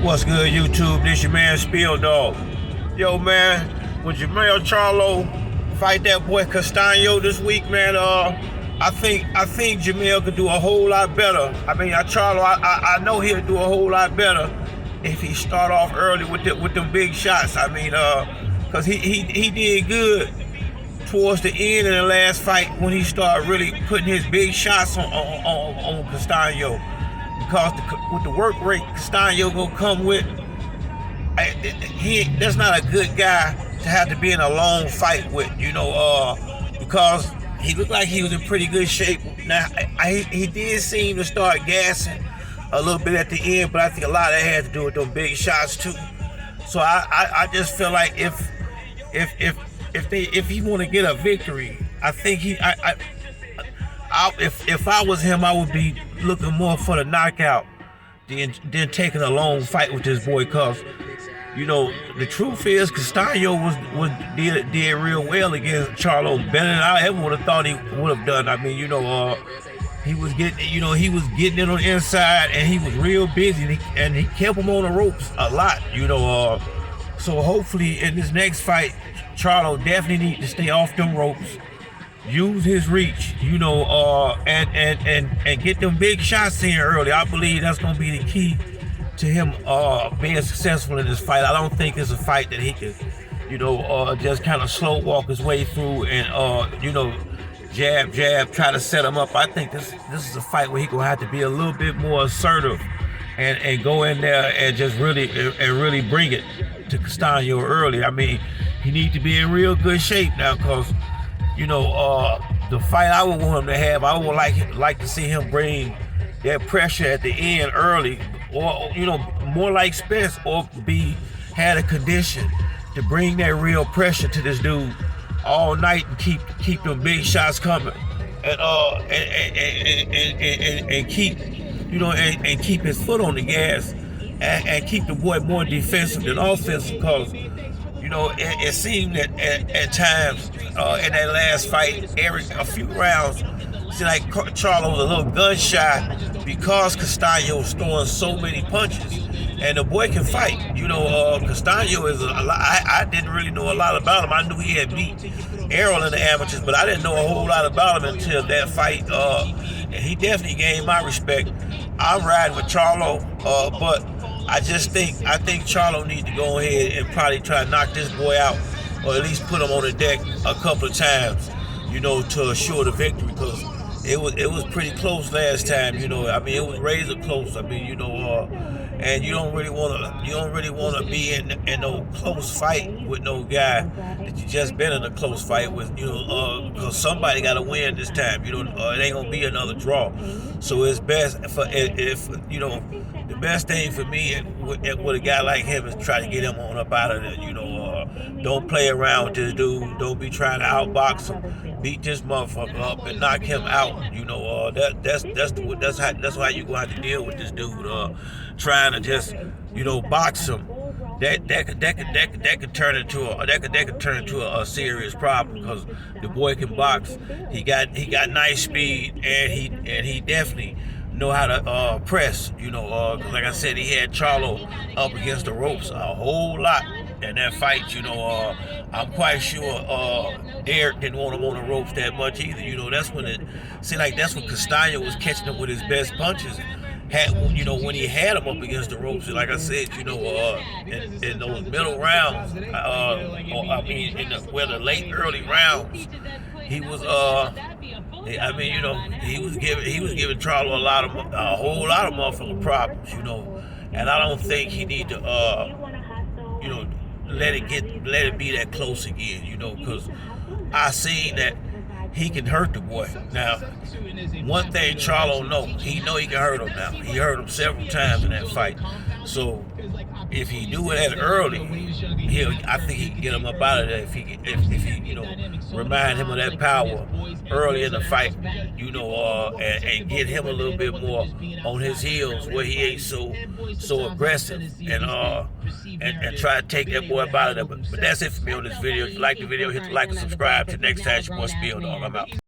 What's good, YouTube? This your man Spill Dog. Yo, man, when Jermell Charlo fight that boy Costano this week, man, I think Jermell could do a whole lot better. I mean, Charlo, I know he'll do a whole lot better if he start off early with them big shots. I mean, cause he did good towards the end of the last fight when he started really putting his big shots on Costano. Because with the work rate Costano gonna come with, that's not a good guy to have to be in a long fight with, because he looked like he was in pretty good shape. Now, he did seem to start gassing a little bit at the end, but I think a lot of that had to do with those big shots too. So I just feel like if he want to get a victory, I think if I was him, I would be looking more for the knockout than taking a long fight with this boy. Cause the truth is Costano did real well against Charlo, better than I ever would have thought he would have done. I mean, he was getting it on the inside, and he was real busy, and he kept him on the ropes a lot. So hopefully in this next fight, Charlo definitely needs to stay off them ropes, use his reach, and get them big shots in early. I believe that's gonna be the key to him being successful in this fight. I don't think it's a fight that he can, just kind of slow walk his way through and jab, try to set him up. I think this is a fight where he gonna have to be a little bit more assertive and go in there and just really bring it to Costano early. I mean, he needs to be in real good shape now, because the fight I would want him to have, I would like to see him bring that pressure at the end early, or more like Spence, or had a condition to bring that real pressure to this dude all night and keep them big shots coming, and keep his foot on the gas, and keep the boy more defensive than offensive. Because it seemed that at times in that last fight, a few rounds, seemed like Charlo was a little gun shy because Costano was throwing so many punches, and the boy can fight. Costano is I didn't really know a lot about him. I knew he had beat Errol in the amateurs, but I didn't know a whole lot about him until that fight. And he definitely gained my respect. I'm riding with Charlo, but I think Charlo needs to go ahead and probably try to knock this boy out, or at least put him on the deck a couple of times, to assure the victory, because it was pretty close last time. I mean, it was razor close. I mean, and you don't really want to be in no close fight with no guy that you just been in a close fight with, because somebody got to win this time. It ain't gonna be another draw. So it's best the best thing for me with a guy like him is try to get him on up out of there. Don't play around with this dude. Don't be trying to outbox him. Beat this motherfucker up and knock him out. That's how you gonna have to deal with this dude. Trying to just box him. That could turn into a serious problem, because the boy can box. He got nice speed, and he definitely know how to press. Cause like I said, he had Charlo up against the ropes a whole lot in that fight. I'm quite sure Derek didn't want him on the ropes that much either. That's when that's when Costano was catching him with his best punches. When he had him up against the ropes, like I said, in those middle rounds, in the late early rounds, he was he was giving Charlo a whole lot of motherfucking problems, and I don't think he need to let it be that close again, because I seen that he can hurt the boy. Now, one thing Charlo he can hurt him now. He hurt him several times in that fight. So if he do it early, I think he can get him up out of there if he remind him of that power early in the fight, and get him a little bit more on his heels where he ain't so aggressive, and try to take that boy up out of there. But that's it for me on this video. If you like the video, hit the like and subscribe. Till next time, it's your boy Spill Dog. I'm out.